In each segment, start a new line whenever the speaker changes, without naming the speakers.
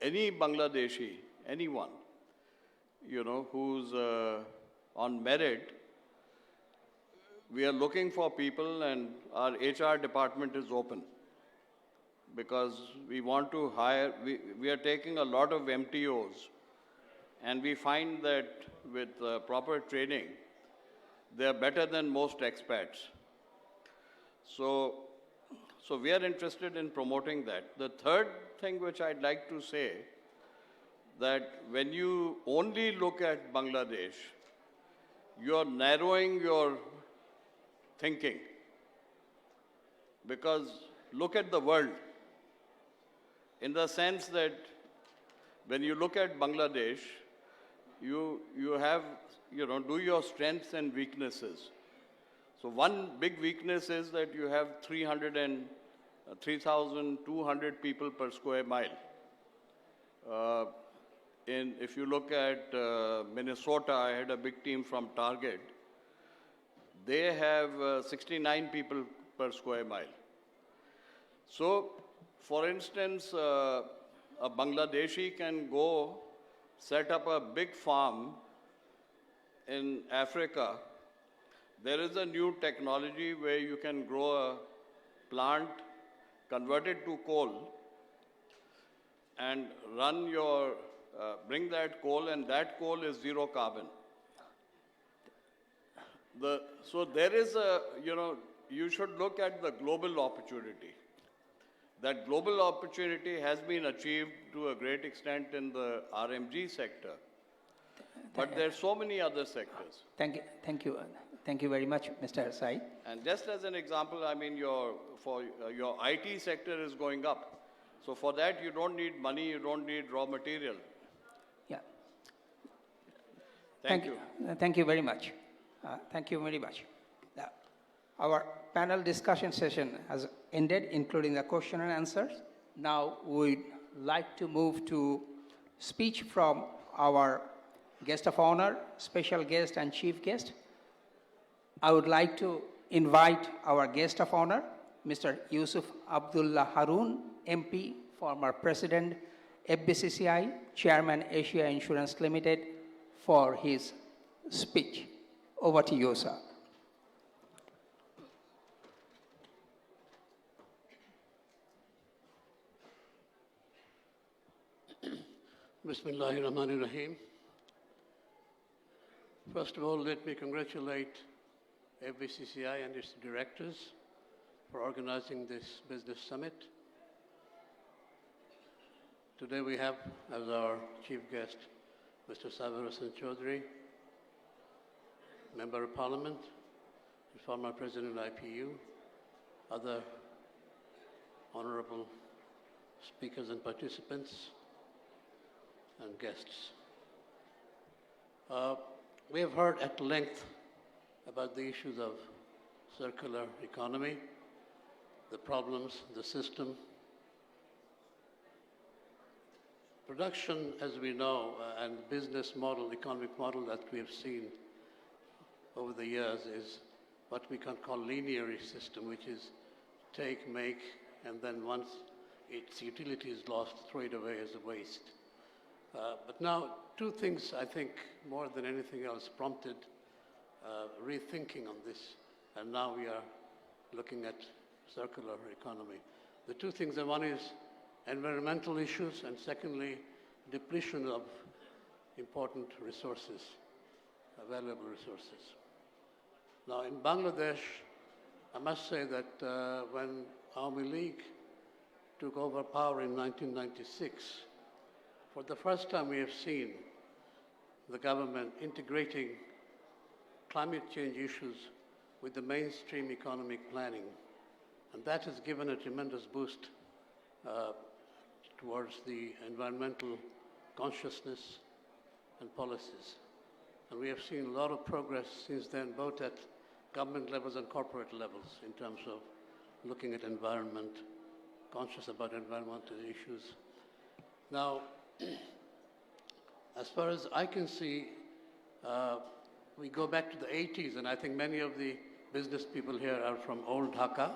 any Bangladeshi, anyone, who's on merit, we are looking for people, and our HR department is open because we want to hire, we are taking a lot of MTOs, and we find that with proper training, they are better than most expats. So we are interested in promoting that. The third thing which I'd like to say, that when you only look at Bangladesh, you're narrowing your thinking. Because look at the world, in the sense that when you look at Bangladesh, you have, do your strengths and weaknesses. So one big weakness is that you have 3,200 people per square mile. If you look at Minnesota, I had a big team from Target. They have 69 people per square mile. So, for instance, a Bangladeshi can go set up a big farm in Africa. There is a new technology where you can grow a plant, convert it to coal, and bring that coal, and that coal is zero carbon. So there is you should look at the global opportunity. That global opportunity has been achieved to a great extent in the RMG sector. But there are so many other sectors.
Thank you very much, Mr. Sai.
And just as an example, I mean, your IT sector is going up. So for that, you don't need money, you don't need raw material.
Yeah.
Thank you.
Thank you very much. Thank you very much. Our panel discussion session has ended, including the question and answers. Now we'd like to move to speech from our guest of honor, special guest and chief guest. I would like to invite our guest of honor, Mr. Yusuf Abdullah Harun, MP, former President, FBCCI, Chairman, Asia Insurance Limited, for his speech. Over to you, sir.
Bismillahirrahmanirrahim. First of all, let me congratulate FBCCI and its directors for organizing this business summit. Today we have as our chief guest Mr. Sabir Hossain Chaudhry, Member of Parliament, former President of IPU, other honorable speakers and participants, and guests. We have heard at length about the issues of circular economy, the problems, the system. Production, as we know, and business model, economic model that we have seen over the years is what we can call linear system, which is take, make, and then once its utility is lost, throw it away as a waste. But now, two things, I think, more than anything else, prompted rethinking on this, and now we are looking at circular economy. The two things, one is environmental issues, and secondly, depletion of important resources, valuable resources. Now, in Bangladesh, I must say that when Awami League took over power in 1996, for the first time we have seen the government integrating climate change issues with the mainstream economic planning. And that has given a tremendous boost towards the environmental consciousness and policies. And we have seen a lot of progress since then, both at government levels and corporate levels, in terms of looking at environment, conscious about environmental issues. Now, as far as I can see, we go back to the 80s, and I think many of the business people here are from old Dhaka,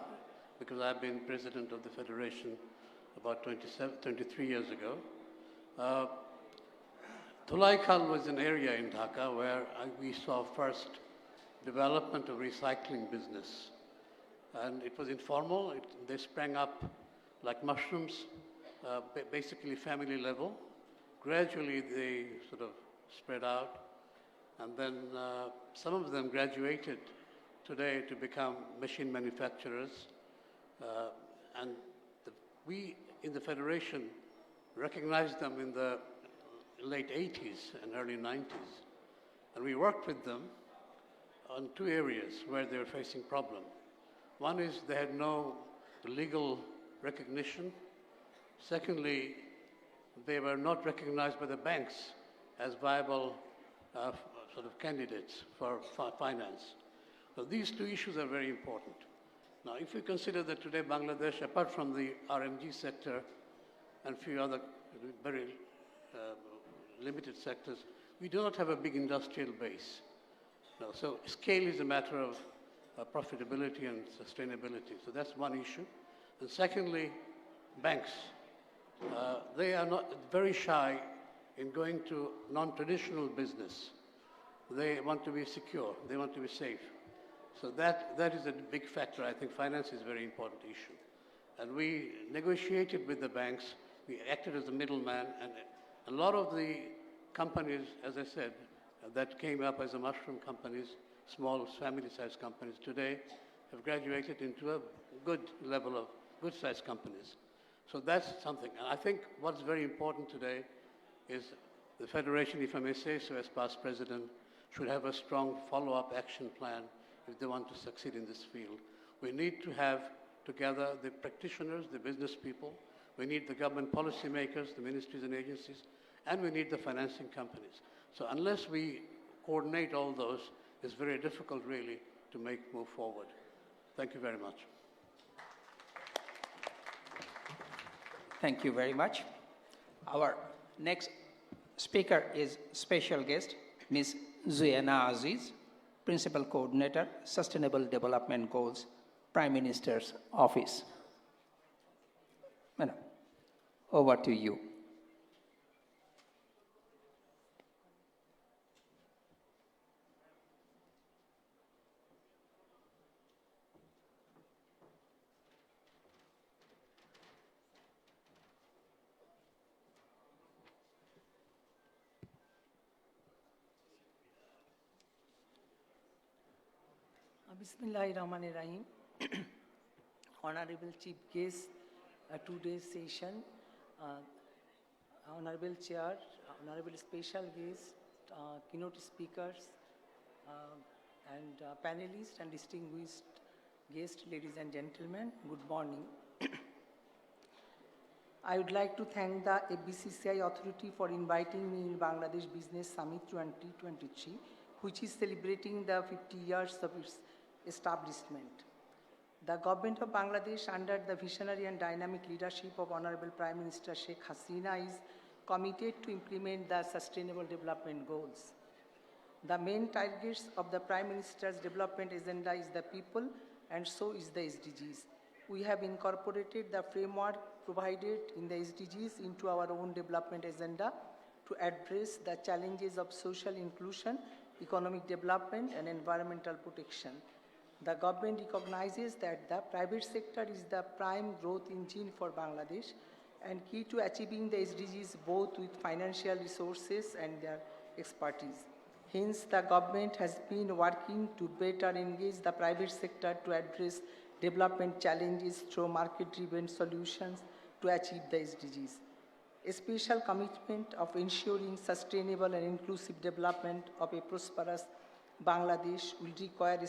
because I've been president of the Federation about 23 years ago. Uh, Dhulaikal was an area in Dhaka where we saw first development of recycling business. And it was informal. They sprang up like mushrooms, basically family level. Gradually, they sort of spread out. And then some of them graduated today to become machine manufacturers. And we in the Federation recognized them in the late 80s and early 90s. And we worked with them on two areas where they were facing problems. One is they had no legal recognition. Secondly, they were not recognized by the banks as viable sort of candidates for finance. So these two issues are very important. Now, if we consider that today Bangladesh, apart from the RMG sector and a few other very limited sectors, we do not have a big industrial base. No, so scale is a matter of profitability and sustainability. So that's one issue. And secondly, banks. They are not very shy in going to non-traditional business. They want to be secure. They want to be safe. So that is a big factor. I think finance is a very important issue. And we negotiated with the banks. We acted as a middleman. And a lot of the companies, as I said, that came up as a mushroom companies, small family-sized companies, today have graduated into a good level of good-sized companies. So that's something. And I think what's very important today is the Federation, if I may say so as past president, should have a strong follow-up action plan if they want to succeed in this field. We need to have together the practitioners, the business people. We need the government policymakers, the ministries and agencies, and we need the financing companies. So unless we coordinate all those, it's very difficult really to move forward. Thank you very much.
Thank you very much. Our next speaker is special guest, Ms. Zuena Aziz, Principal Coordinator, Sustainable Development Goals, Prime Minister's Office. Madam, over to you.
Bismillahirrahmanirrahim. Honorable Chief Guest, today's session, Honorable Chair, Honorable Special Guest, keynote speakers, and panelists and distinguished guests, ladies and gentlemen, good morning. I would like to thank the FBCCI authority for inviting me in Bangladesh Business Summit 2023, which is celebrating the 50 years of its establishment. The government of Bangladesh, under the visionary and dynamic leadership of Honorable Prime Minister Sheikh Hasina, is committed to implement the Sustainable Development Goals. The main targets of the Prime Minister's development agenda is the people, and so is the SDGs. We have incorporated the framework provided in the SDGs into our own development agenda to address the challenges of social inclusion, economic development, and environmental protection. The government recognizes that the private sector is the prime growth engine for Bangladesh and key to achieving the SDGs both with financial resources and their expertise. Hence, the government has been working to better engage the private sector to address development challenges through market-driven solutions to achieve the SDGs. A special commitment of ensuring sustainable and inclusive development of a prosperous Bangladesh will require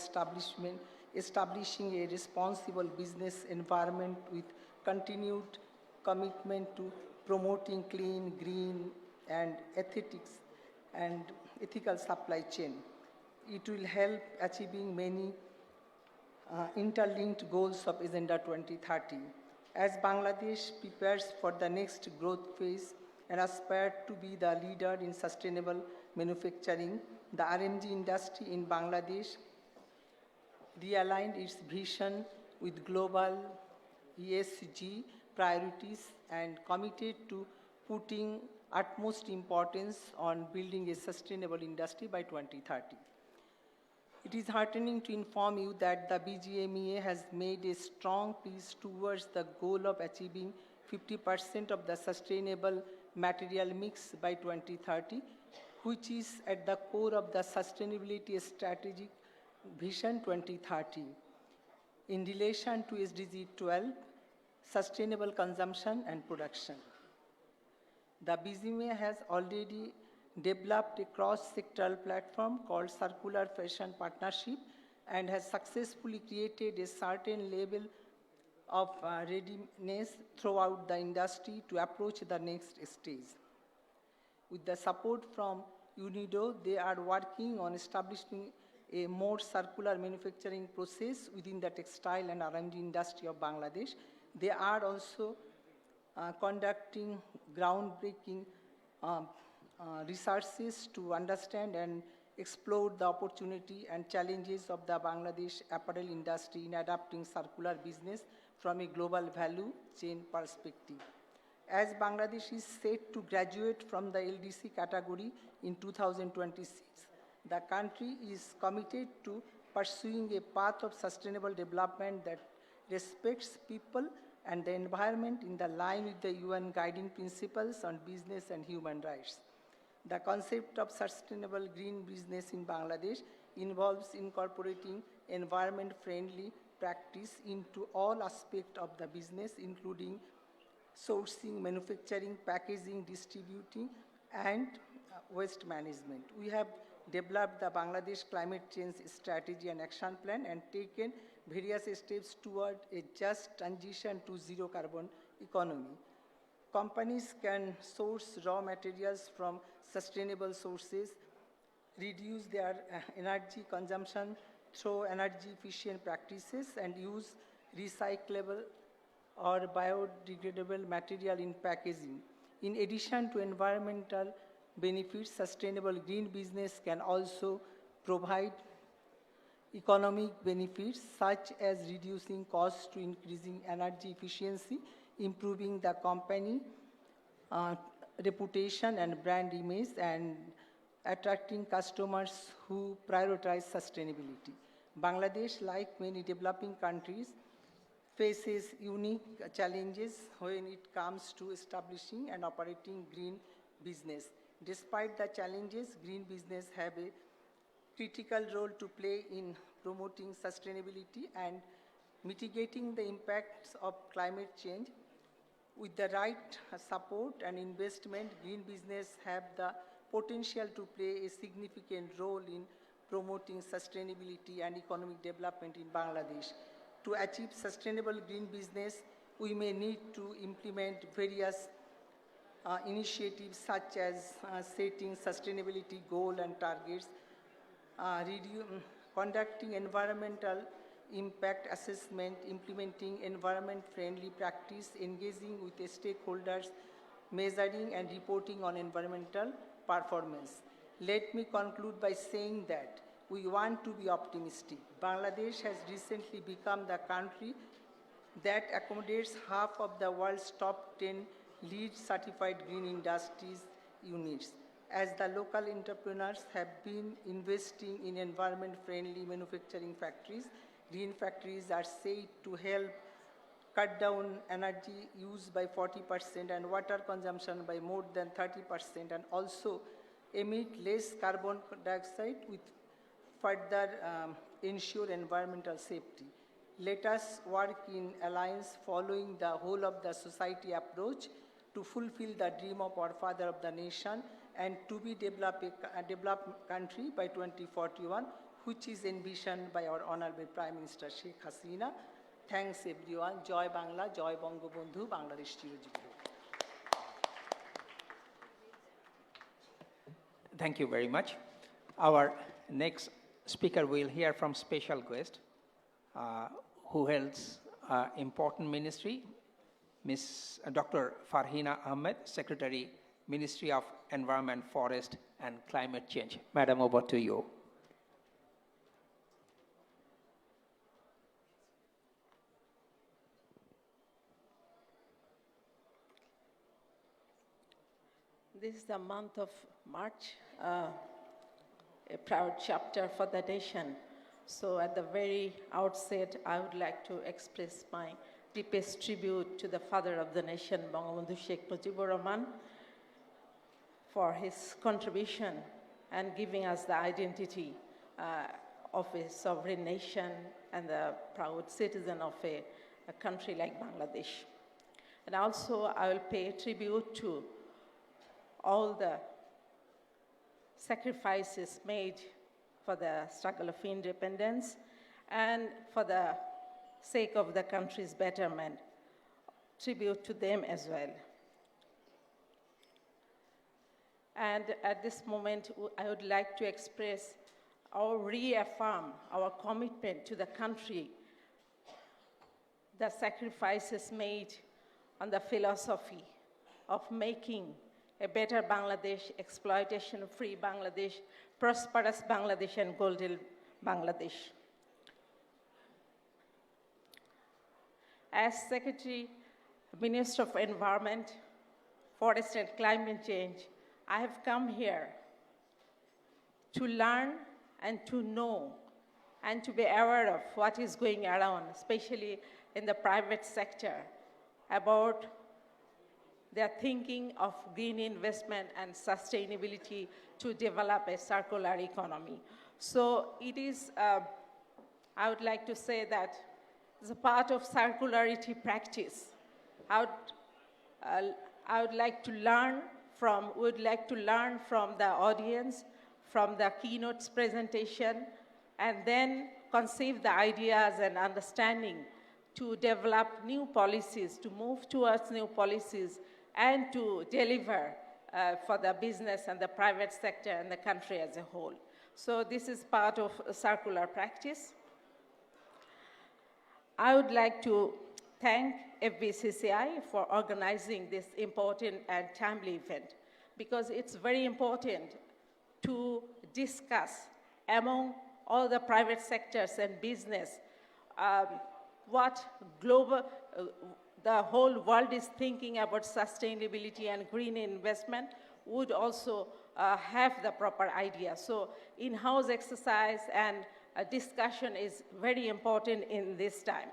establishing a responsible business environment with continued commitment to promoting clean, green, and ethical supply chain. It will help achieving many interlinked goals of Agenda 2030. As Bangladesh prepares for the next growth phase and aspires to be the leader in sustainable manufacturing, the RMG industry in Bangladesh realigned its vision with global ESG priorities and committed to putting utmost importance on building a sustainable industry by 2030. It is heartening to inform you that the BGMEA has made a strong piece towards the goal of achieving 50% of the sustainable material mix by 2030, which is at the core of the Sustainability Strategic Vision 2030. In relation to SDG 12, Sustainable Consumption and Production. The BGMEA has already developed a cross-sectoral platform called Circular Fashion Partnership and has successfully created a certain level of readiness throughout the industry to approach the next stage. With the support from UNIDO, they are working on establishing a more circular manufacturing process within the textile and R&D industry of Bangladesh. They are also conducting groundbreaking researches to understand and explore the opportunity and challenges of the Bangladesh apparel industry in adapting circular business from a global value chain perspective. As Bangladesh is set to graduate from the LDC category in 2026, the country is committed to pursuing a path of sustainable development that respects people and the environment in the line with the UN guiding principles on business and human rights. The concept of sustainable green business in Bangladesh involves incorporating environment-friendly practice into all aspects of the business, including sourcing, manufacturing, packaging, distributing, and waste management. We have developed the Bangladesh Climate Change Strategy and Action Plan and taken various steps toward a just transition to zero carbon economy. Companies can source raw materials from sustainable sources, reduce their energy consumption through energy efficient practices, and use recyclable or biodegradable material in packaging. In addition to environmental benefits, sustainable green business can also provide economic benefits such as reducing costs to increasing energy efficiency, improving the company reputation and brand image, and attracting customers who prioritize sustainability. Bangladesh, like many developing countries, faces unique challenges when it comes to establishing and operating green business. Despite the challenges, green business have a critical role to play in promoting sustainability and mitigating the impacts of climate change. With the right support and investment, green business have the potential to play a significant role in promoting sustainability and economic development in Bangladesh. To achieve sustainable green business, we may need to implement various initiatives such as setting sustainability goals and targets, conducting environmental impact assessment, implementing environment-friendly practice, engaging with the stakeholders, measuring and reporting on environmental performance. Let me conclude by saying that we want to be optimistic. Bangladesh has recently become the country that accommodates half of the world's top 10 LEED certified green industries units. As the local entrepreneurs have been investing in environment-friendly manufacturing factories, green factories are said to help cut down energy use by 40% and water consumption by more than 30%, and also emit less carbon dioxide with further ensure environmental safety. Let us work in alliance following the whole of the society approach to fulfill the dream of our father of the nation and to be a developed country by 2041, which is envisioned by our Honorable Prime Minister Sheikh Hasina. Thanks everyone. Joy Bangla, Joy Bangabandhu, Bangladesh Chirojীবী হোক.
Thank you very much. Our next speaker will hear from special guest who holds important ministry, Ms. Dr. Farhina Ahmed, Secretary, Ministry of Environment, Forest and Climate Change. Madam, over to you.
This is the month of March, a proud chapter for the nation. So at the very outset, I would like to express my deepest tribute to the father of the nation, Bangabandhu Sheikh Mujibur Rahman, for his contribution and giving us the identity of a sovereign nation and the proud citizen of a country like Bangladesh. And also, I will pay tribute to all the sacrifices made for the struggle of independence and for the sake of the country's betterment. Tribute to them as well. And at this moment, I would like to express or reaffirm our commitment to the country, the sacrifices made on the philosophy of making a better Bangladesh, exploitation-free Bangladesh, prosperous Bangladesh, and golden Bangladesh. As Secretary, Minister of Environment, Forest and Climate Change, I have come here to learn and to know and to be aware of what is going around, especially in the private sector, about their thinking of green investment and sustainability to develop a circular economy. So it is, I would like to say that it's a part of circularity practice. I would like to learn from the audience, from the keynotes presentation, and then conceive the ideas and understanding to develop new policies, to move towards new policies, and to deliver for the business and the private sector and the country as a whole. So this is part of circular practice. I would like to thank FBCCI for organizing this important and timely event, because it's very important to discuss among all the private sectors and business what the whole world is thinking about sustainability and green investment would also have the proper idea. So in-house exercise and discussion is very important in this time.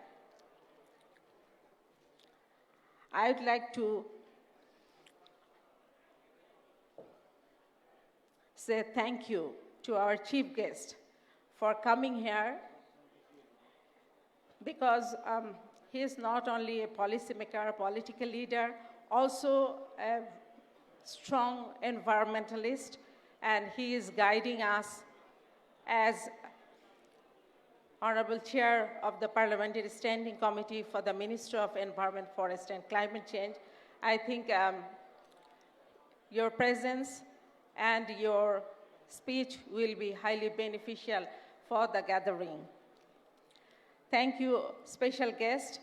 I would like to say thank you to our chief guest for coming here, because he is not only a policymaker, a political leader, also a strong environmentalist, and he is guiding us as Honorable Chair of the Parliamentary Standing Committee for the Ministry of Environment, Forest and Climate Change. I think your presence and your speech will be highly beneficial for the gathering. Thank you, special guest,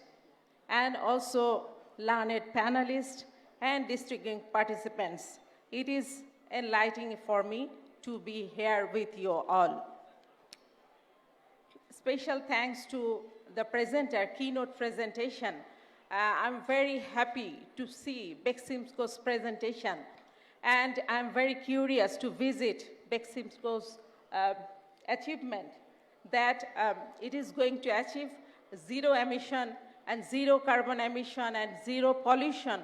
and also learned panelists and distinguished participants. It is enlightening for me to be here with you all. Special thanks to the presenter, keynote presentation. I'm very happy to see BICC's presentation, and I'm very curious to visit BICC's achievement that it is going to achieve zero emission and zero carbon emission and zero pollution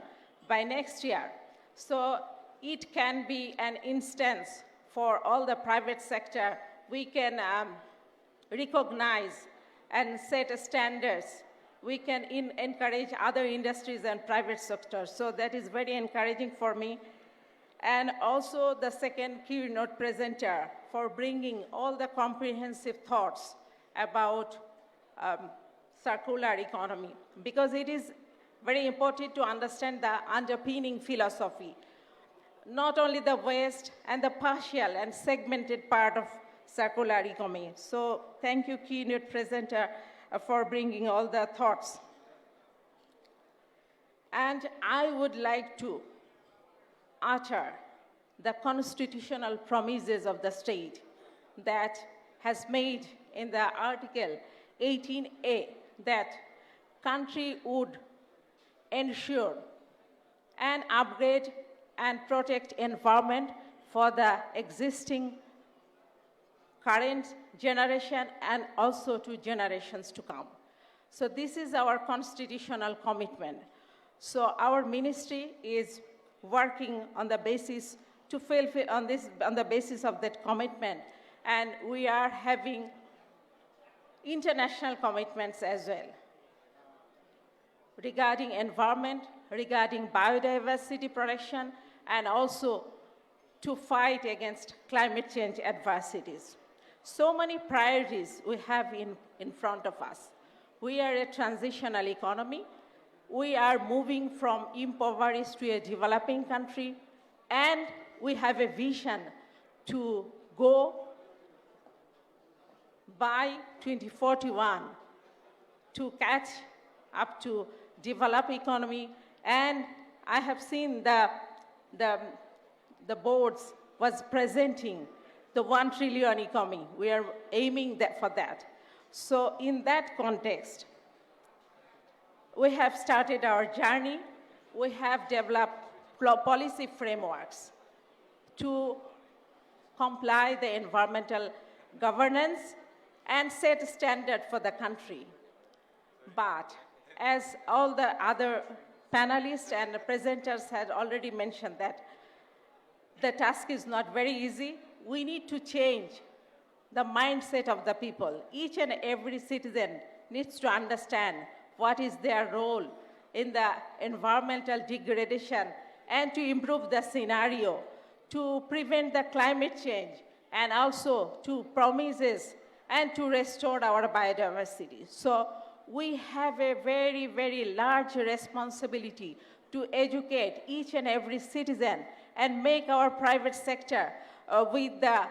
by next year. So it can be an instance for all the private sector. We can recognize and set standards. We can encourage other industries and private sectors. So that is very encouraging for me. And also the second keynote presenter for bringing all the comprehensive thoughts about circular economy, because it is very important to understand the underpinning philosophy, not only the waste and the partial and segmented part of circular economy. So thank you, keynote presenter, for bringing all the thoughts. And I would like to utter the constitutional promises of the state that has made in the Article 18A that country would ensure and upgrade and protect environment for the existing current generation and also to generations to come. So this is our constitutional commitment. So our ministry is working on the basis to fulfill on the basis of that commitment, and we are having international commitments as well regarding environment, regarding biodiversity protection, and also to fight against climate change adversities. So many priorities we have in front of us. We are a transitional economy. We are moving from impoverished to a developing country, and we have a vision to go by 2041 to catch up to developed economy. And I have seen the boards was presenting the 1 trillion economy. We are aiming for that. So in that context, we have started our journey. We have developed policy frameworks to comply the environmental governance and set a standard for the country. But as all the other panelists and presenters had already mentioned that the task is not very easy. We need to change the mindset of the people. Each and every citizen needs to understand what is their role in the environmental degradation and to improve the scenario, to prevent the climate change, and also to promises and to restore our biodiversity. So we have a very, very large responsibility to educate each and every citizen and make our private sector with the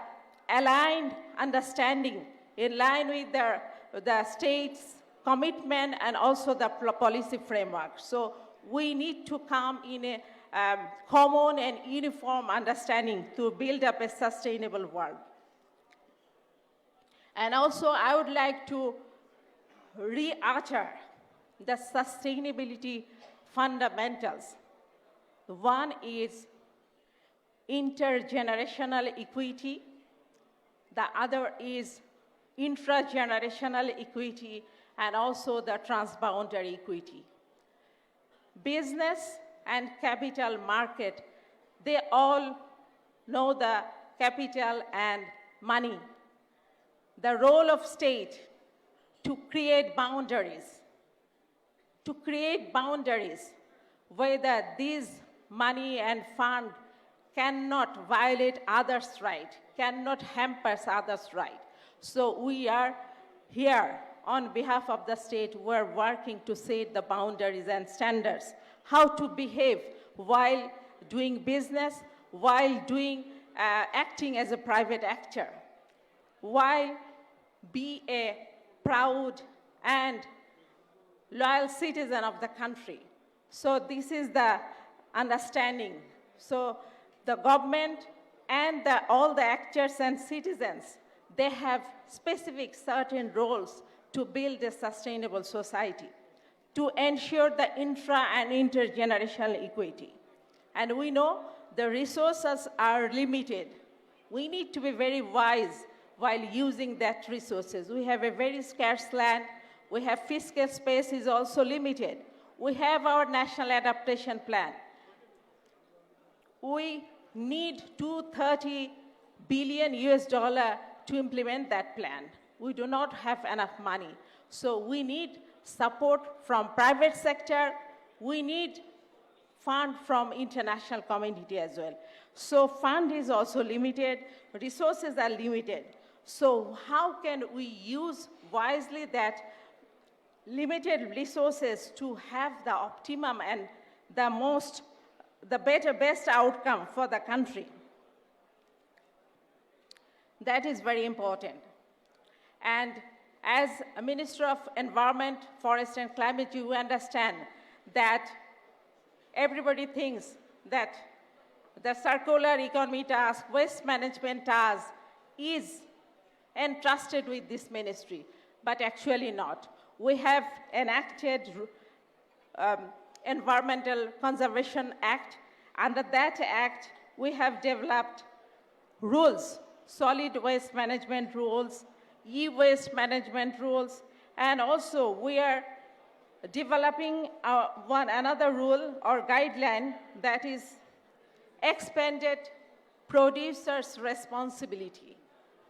aligned understanding, in line with the state's commitment and also the policy framework. So we need to come in a common and uniform understanding to build up a sustainable world. And also I would like to re-utter the sustainability fundamentals. One is intergenerational equity. The other is intragenerational equity, and also the transboundary equity. Business and capital market, they all know the capital and money. The role of state to create boundaries, whether these money and fund cannot violate others' right, cannot hamper others' right. So we are here on behalf of the state. We're working to set the boundaries and standards, how to behave while doing business, while acting as a private actor, while be a proud and loyal citizen of the country. So this is the understanding. So the government and all the actors and citizens, they have specific certain roles to build a sustainable society, to ensure the intra and intergenerational equity. And we know the resources are limited. We need to be very wise while using that resources. We have a very scarce land. We have fiscal space is also limited. We have our national adaptation plan. We need $230 billion to implement that plan. We do not have enough money. So we need support from private sector. We need fund from international community as well. So fund is also limited, resources are limited. So how can we use wisely that limited resources to have the optimum and the best outcome for the country? That is very important. And as a Minister of Environment, Forest and Climate, you understand that everybody thinks that the circular economy task, waste management task is entrusted with this ministry, but actually not. We have enacted Environmental Conservation Act, Under that act, we have developed rules, solid waste management rules, e-waste management rules, and also we are developing another rule or guideline that is expanded producer's responsibility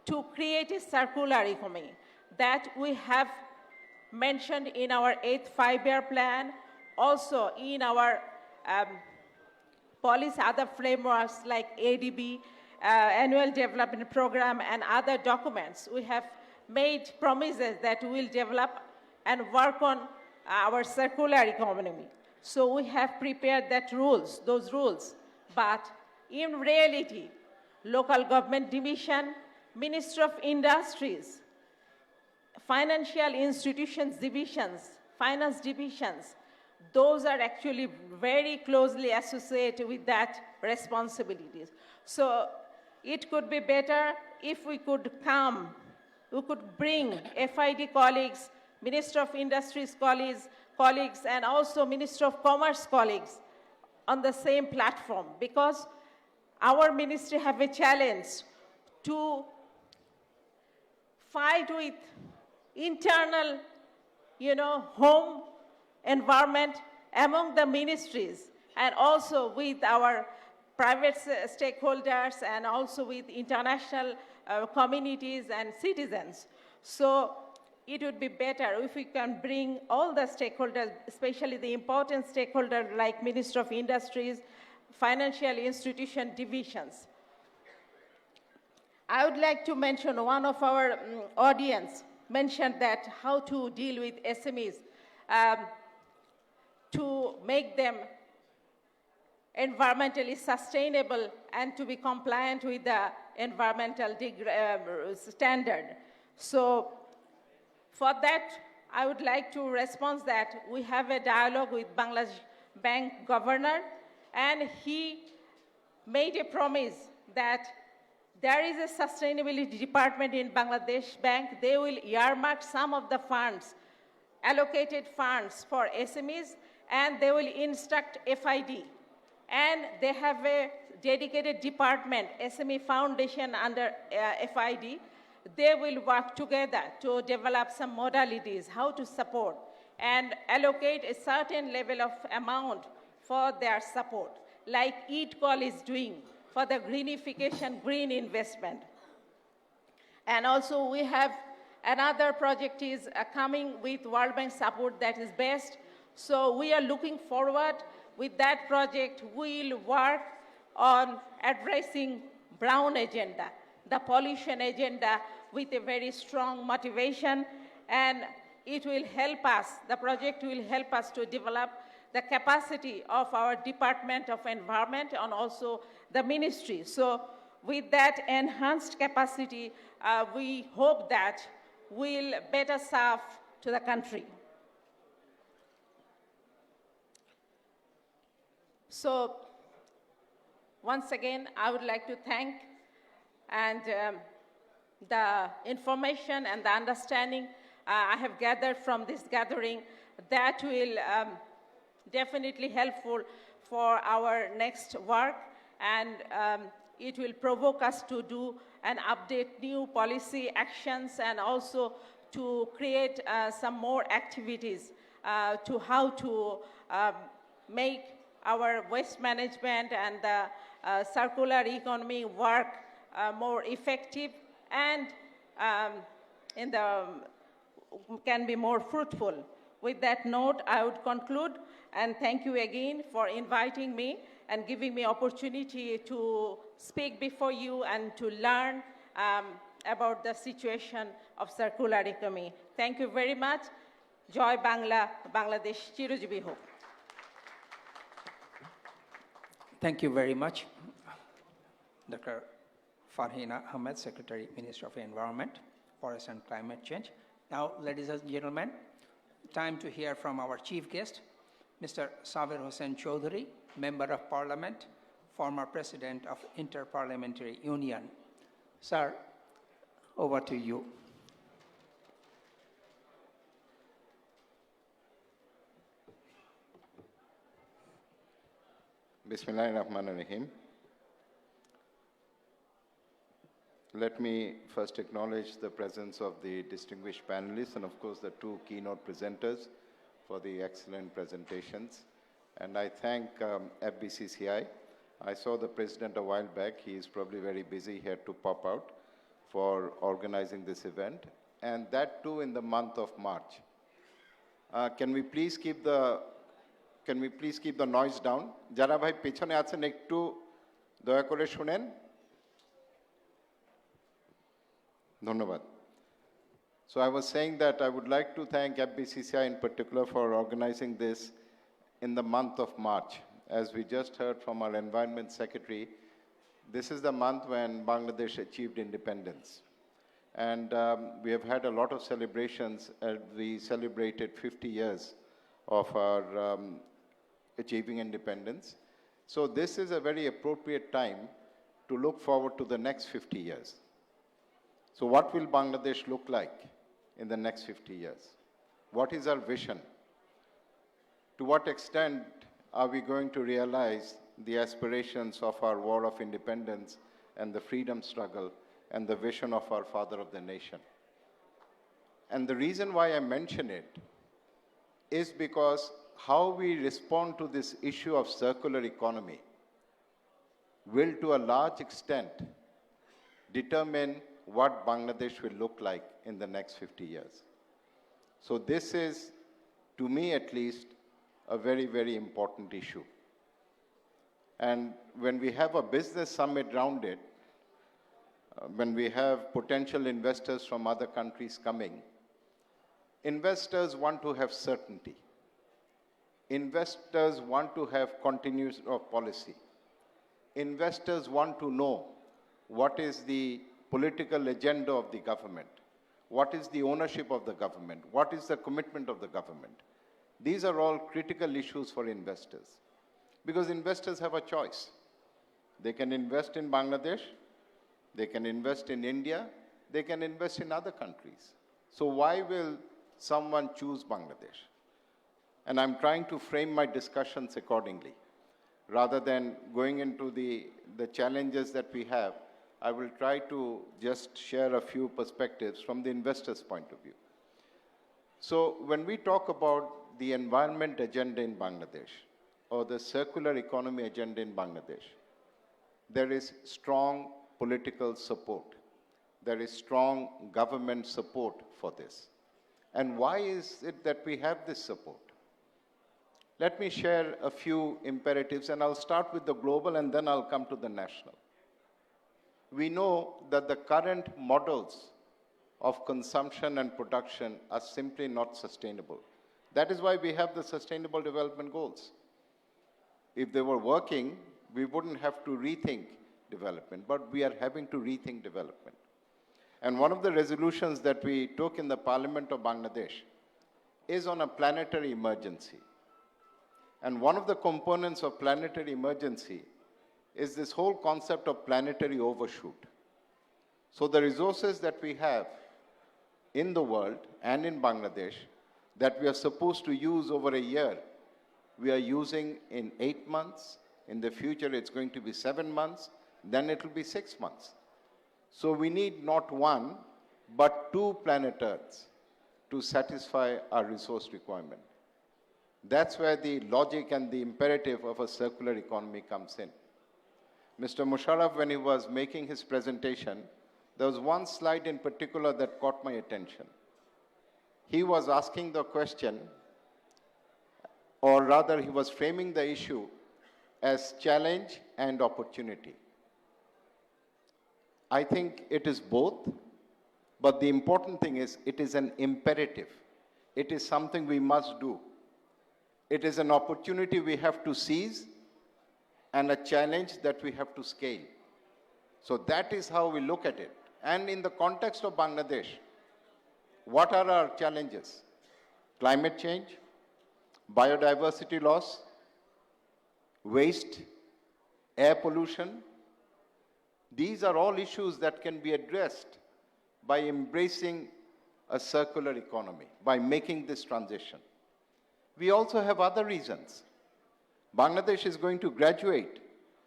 to create a circular economy that we have mentioned in our 8th five-year plan, also in our policy, other frameworks like ADB, Annual Development Program, and other documents. We have made promises that we will develop and work on our circular economy. So we have prepared those rules. But in reality, local government division, Ministry of Industries, financial institutions divisions, finance divisions, those are actually very closely associated with that responsibilities. So it could be better if we could bring FID colleagues, Minister of Industries colleagues, and also Minister of Commerce colleagues on the same platform, because our ministry have a challenge to fight with internal, home environment among the ministries, and also with our private stakeholders, and also with international communities and citizens. So it would be better if we can bring all the stakeholders, especially the important stakeholders like Minister of Industries, financial institution divisions. I would like to mention one of our audience mentioned that how to deal with SMEs to make them environmentally sustainable and to be compliant with the environmental standard. So for that, I would like to respond that we have a dialogue with Bangladesh Bank governor, and he made a promise that there is a sustainability department in Bangladesh Bank. They will earmark some of the funds, allocated funds for SMEs, and they will instruct FID. And they have a dedicated department, SME Foundation under FID. They will work together to develop some modalities, how to support, and allocate a certain level of amount for their support, like EATCOL is doing for the greenification, green investment. And also we have another project is coming with World Bank support that is best. So we are looking forward with that project. We'll work on addressing brown agenda, the pollution agenda, with a very strong motivation, and it will help us, the project will help us to develop the capacity of our Department of Environment and also the ministry. So with that enhanced capacity, we hope that we'll better serve to the country. So once again, I would like to thank and the information and the understanding I have gathered from this gathering that will definitely helpful for our next work, and it will provoke us to do and update new policy actions, and also to create some more activities to how to make our waste management and the circular economy work more effective and can be more fruitful. With that note, I would conclude, and thank you again for inviting me and giving me opportunity to speak before you and to learn about the situation of circular economy. Thank you very much. Joy Bangla, Bangladesh Chirojibi Ho.
Thank you very much, Dr. Farhina Ahmed, Secretary, Minister of Environment, Forest and Climate Change. Now, ladies and gentlemen, time to hear from our chief guest, Mr. Sabir Hossain Chowdhury, Member of Parliament, former President of Inter-Parliamentary Union. Sir, over to you.
Bismillahirrahmanirrahim. Let me first acknowledge the presence of the distinguished panelists and of course the two keynote presenters for the excellent presentations. And I thank FBCCI. I saw the president a while back. He is probably very busy here to pop out for organizing this event, and that too in the month of March. Can we please keep the noise down? Jara bhai pichone achen ekটু দয়া করে শুনেন। ধন্যবাদ। So I was saying that I would like to thank FBCCI in particular for organizing this in the month of March. As we just heard from our Environment Secretary, this is the month when Bangladesh achieved independence. And we have had a lot of celebrations as we celebrated 50 years of our achieving independence. So this is a very appropriate time to look forward to the next 50 years. So what will Bangladesh look like in the next 50 years? What is our vision? To what extent are we going to realize the aspirations of our war of independence and the freedom struggle and the vision of our father of the nation? And the reason why I mention it is because how we respond to this issue of circular economy will to a large extent determine what Bangladesh will look like in the next 50 years. So this is, to me at least, a very, very important issue. And when we have a business summit around it, when we have potential investors from other countries coming, investors want to have certainty. Investors want to have continuity of policy. Investors want to know what is the political agenda of the government, what is the ownership of the government, what is the commitment of the government. These are all critical issues for investors, because investors have a choice. They can invest in Bangladesh, they can invest in India, they can invest in other countries. So why will someone choose Bangladesh? And I'm trying to frame my discussions accordingly. Rather than going into the challenges that we have, I will try to just share a few perspectives from the investor's point of view. So when we talk about the environment agenda in Bangladesh or the circular economy agenda in Bangladesh, there is strong political support. There is strong government support for this. And why is it that we have this support? Let me share a few imperatives, and I'll start with the global and then I'll come to the national. We know that the current models of consumption and production are simply not sustainable. That is why we have the Sustainable Development Goals. If they were working, we wouldn't have to rethink development, but we are having to rethink development. And one of the resolutions that we took in the Parliament of Bangladesh is on a planetary emergency. And one of the components of planetary emergency is this whole concept of planetary overshoot. So the resources that we have in the world and in Bangladesh that we are supposed to use over a year, we are using in 8 months. In the future, it's going to be 7 months. Then it will be 6 months. So we need not one, but 2 planet Earths to satisfy our resource requirement. That's where the logic and the imperative of a circular economy comes in. Mr. Musharraf, when he was making his presentation, there was one slide in particular that caught my attention. He was asking the question, or rather he was framing the issue as challenge and opportunity. I think it is both, but the important thing is it is an imperative. It is something we must do. It is an opportunity we have to seize and a challenge that we have to scale. So that is how we look at it. And in the context of Bangladesh, what are our challenges? Climate change, biodiversity loss, waste, air pollution. These are all issues that can be addressed by embracing a circular economy, by making this transition. We also have other reasons. Bangladesh is going to graduate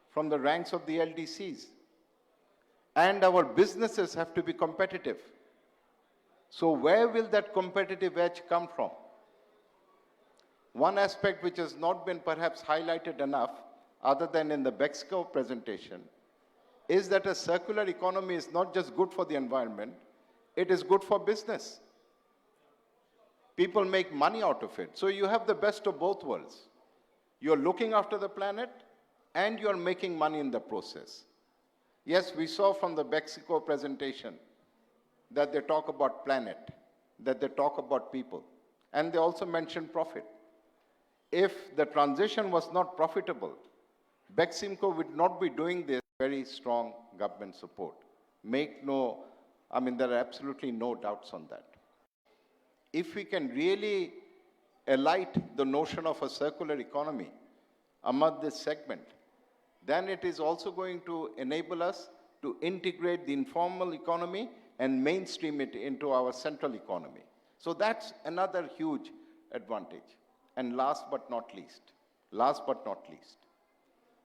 from the ranks of the LDCs. And our businesses have to be competitive. So where will that competitive edge come from? One aspect which has not been perhaps highlighted enough, other than in the BICC presentation, is that a circular economy is not just good for the environment, it is good for business. People make money out of it. So you have the best of both worlds. You're looking after the planet and you're making money in the process. Yes, we saw from the BICC presentation that they talk about planet, that they talk about people, and they also mention profit. If the transition was not profitable, BICC would not be doing this very strong government support. There are absolutely no doubts on that. If we can really alight the notion of a circular economy among this segment, then it is also going to enable us to integrate the informal economy and mainstream it into our central economy. So that's another huge advantage. And last but not least,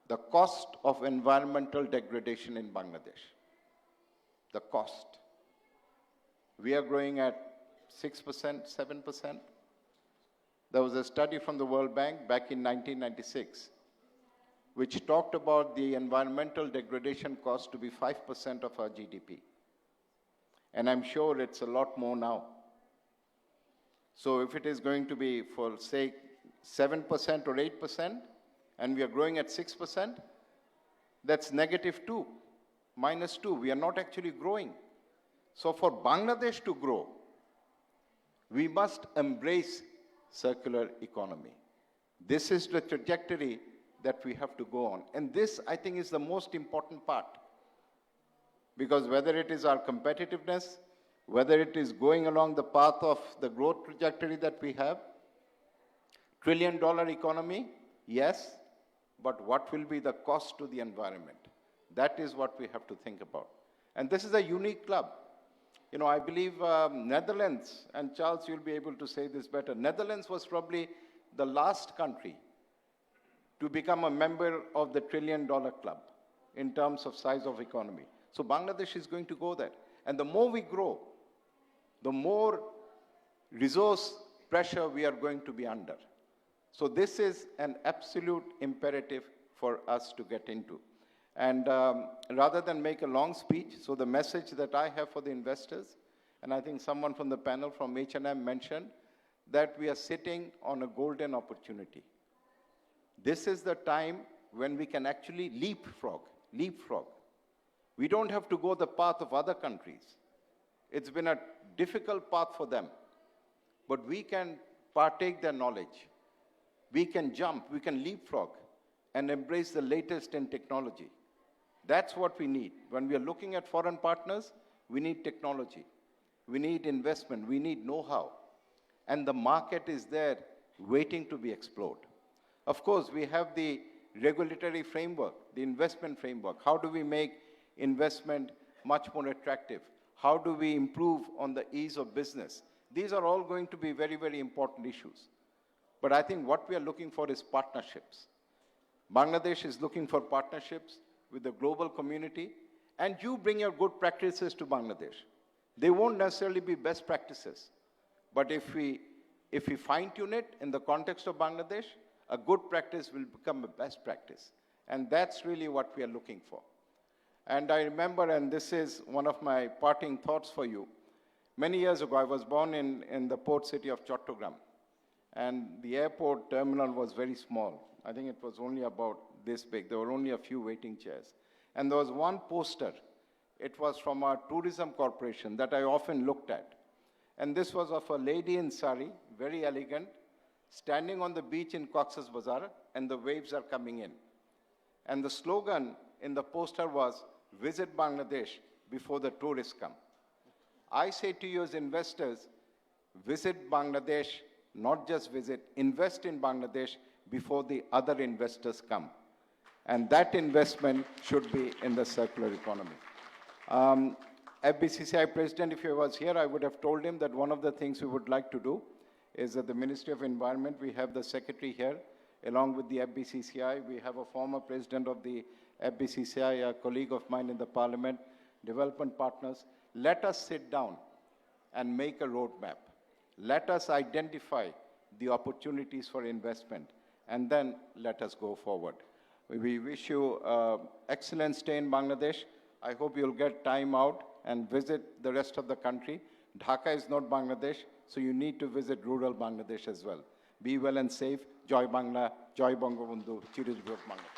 the cost of environmental degradation in Bangladesh. The cost. We are growing at 6%, 7%. There was a study from the World Bank back in 1996, which talked about the environmental degradation cost to be 5% of our GDP. And I'm sure it's a lot more now. So if it is going to be, for say, 7% or 8%, and we are growing at 6%, that's -2, -2. We are not actually growing. So for Bangladesh to grow, we must embrace circular economy. This is the trajectory that we have to go on. And this, I think, is the most important part. Because whether it is our competitiveness, whether it is going along the path of the growth trajectory that we have, trillion-dollar economy, yes, but what will be the cost to the environment? That is what we have to think about. And this is a unique club. You know, I believe Netherlands, and Charles, you'll be able to say this better, Netherlands was probably the last country to become a member of the trillion-dollar club in terms of size of economy. So Bangladesh is going to go there. And the more we grow, the more resource pressure we are going to be under. So this is an absolute imperative for us to get into. And rather than make a long speech, so the message that I have for the investors, and I think someone from the panel from H&M mentioned, that we are sitting on a golden opportunity. This is the time when we can actually leapfrog. We don't have to go the path of other countries. It's been a difficult path for them, but we can partake their knowledge. We can jump, we can leapfrog and embrace the latest in technology. That's what we need. When we are looking at foreign partners, we need technology. We need investment, we need know-how. And the market is there waiting to be explored. Of course, we have the regulatory framework, the investment framework. How do we make investment much more attractive? How do we improve on the ease of business? These are all going to be very, very important issues. But I think what we are looking for is partnerships. Bangladesh is looking for partnerships with the global community, and you bring your good practices to Bangladesh. They won't necessarily be best practices, but if we fine-tune it in the context of Bangladesh, a good practice will become a best practice. And that's really what we are looking for. And I remember, and this is one of my parting thoughts for you, many years ago, I was born in the port city of Chattogram. And the airport terminal was very small. I think it was only about this big. There were only a few waiting chairs. And there was one poster. It was from our tourism corporation that I often looked at. And this was of a lady in sari, very elegant, standing on the beach in Cox's Bazar, and the waves are coming in. And the slogan in the poster was, "Visit Bangladesh before the tourists come." I say to you as investors, visit Bangladesh, not just visit, invest in Bangladesh before the other investors come. And that investment should be in the circular economy. FBCCI president, if he was here, I would have told him that one of the things we would like to do is at the Ministry of Environment, we have the secretary here, along with the FBCCI. We have a former president of the FBCCI, a colleague of mine in the parliament, development partners. Let us sit down and make a roadmap. Let us identify the opportunities for investment, and then let us go forward. We wish you excellent stay in Bangladesh. I hope you'll get time out and visit the rest of the country. Dhaka is not Bangladesh, so you need to visit rural Bangladesh as well. Be well and safe. Joy Bangla, Joy Bangabandhu, Chirujibok Bangla.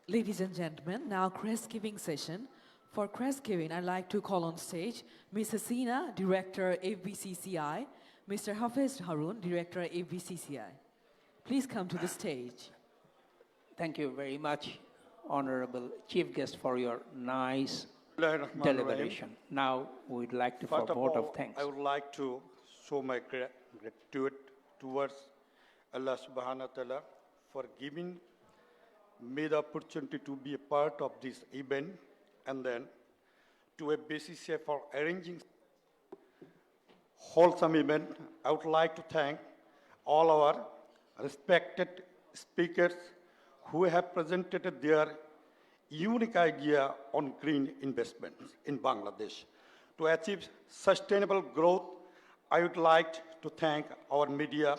Ladies and gentlemen, now crest giving session. For crest giving, I'd like to call on stage Ms. Hasina, Director, FBCCI, Mr. Hafez Harun, Director, FBCCI. Please come to the stage.
Thank you very much, Honorable Chief Guest, for your nice deliberation. Now, we'd like to, for a vote of thanks.
I would like to show my gratitude towards Allah subhanahu wa ta'ala for giving me the opportunity to be a part of this event, and then to FBCCI for arranging wholesome event. I would like to thank all our respected speakers who have presented their unique idea on green investments in Bangladesh. To achieve sustainable growth, I would like to thank our media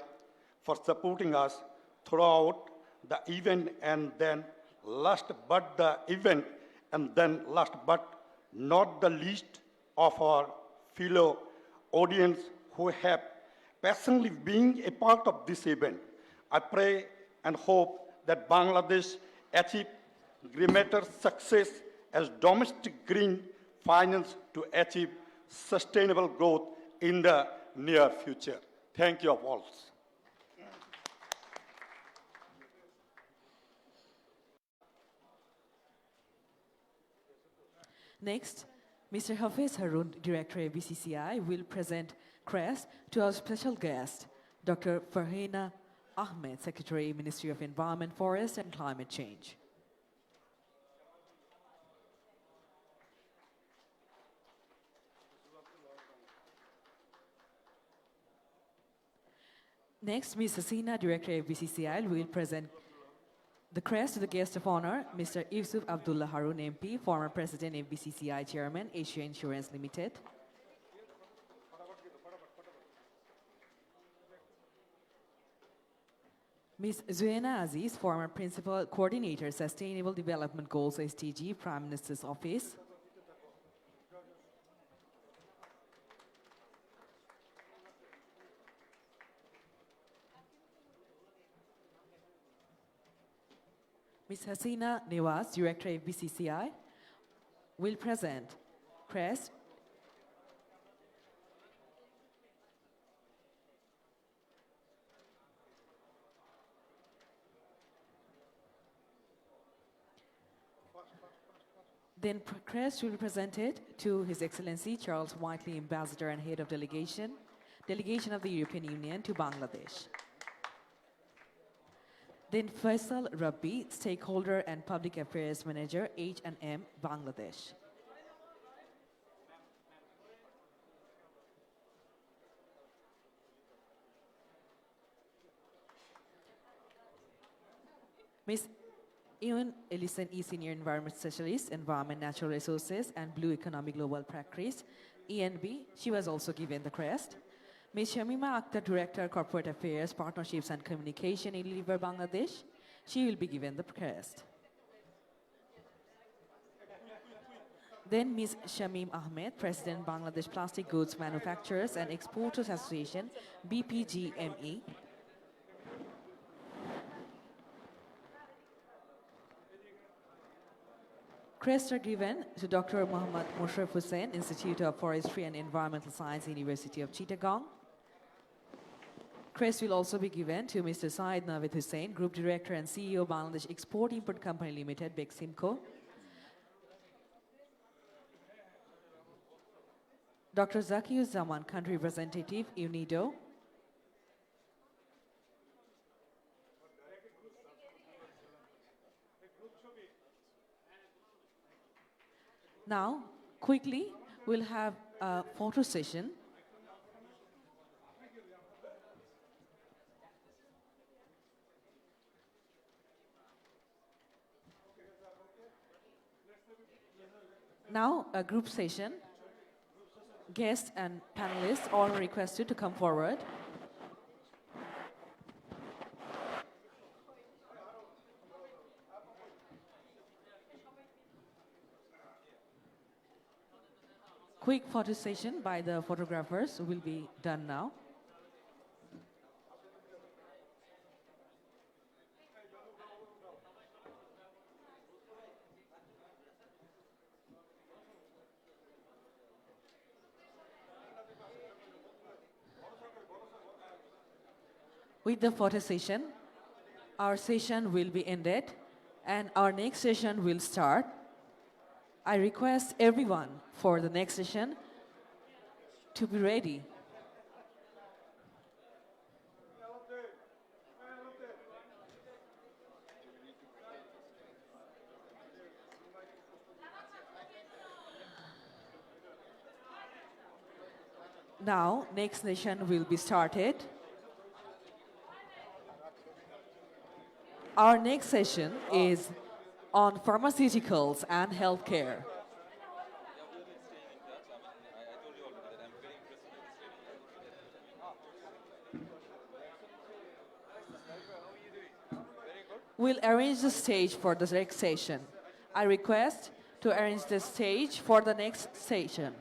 for supporting us throughout the event, and then last but not the least of our fellow audience who have passionately been a part of this event. I pray and hope that Bangladesh achieve greater success as domestic green finance to achieve sustainable growth in the near future. Thank you all.
Next, Mr. Hafez Harun, Director of BCCI, will present crest to our special guest, Dr. Farhana Ahmed, Secretary, Ministry of Environment, Forest and Climate Change. Next, Ms. Hasina, Director of BCCI, will present the crest to the guest of honor, Mr. Yusuf Abdullah Harun, MP, former President of BCCI Chairman, Asia Insurance Limited. Ms. Zuena Aziz, former Principal Coordinator, Sustainable Development Goals, SDG, Prime Minister's Office. Ms. Hasina Nawaz, Director of BCCI, will present crest Then crest will be presented to His Excellency Charles Whiteley, Ambassador and Head of Delegation of the European Union to Bangladesh. Then Faisal Rabbi, Stakeholder and Public Affairs Manager, H&M, Bangladesh. Ms. Ewan Ellison, Senior Environment Specialist, Environment, Natural Resources, and Blue Economic Global Practice, ENB. She was also given the crest. Ms. Shamima Akhtar, Director, Corporate Affairs, Partnerships and Communication, Unilever, Bangladesh. She will be given the crest. Then Ms. Shamim Ahmed, President, Bangladesh Plastic Goods Manufacturers and Exporters Association, BPGME. Crests are given to Dr. Muhammad Mushraf Hussain, Institute of Forestry and Environmental Science, University of Chittagong. Crest will also be given to Mr. Syed Navid Hussain, Group Director and CEO, Bangladesh Export-Import Company Limited, BICC. Dr. Zakiur Zaman, Country Representative, UNIDO. Now, quickly, we'll have a photo session. Now, a group session. Guests and panelists all requested to come forward. Quick photo session by the photographers will be done now. With the photo session, our session will be ended and our next session will start. I request everyone for the next session to be ready. Now, next session will be started. Our next session is on pharmaceuticals and healthcare. We'll arrange the stage for the next session. I request to arrange the stage for the next session.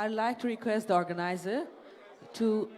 I'd like to request the organizer to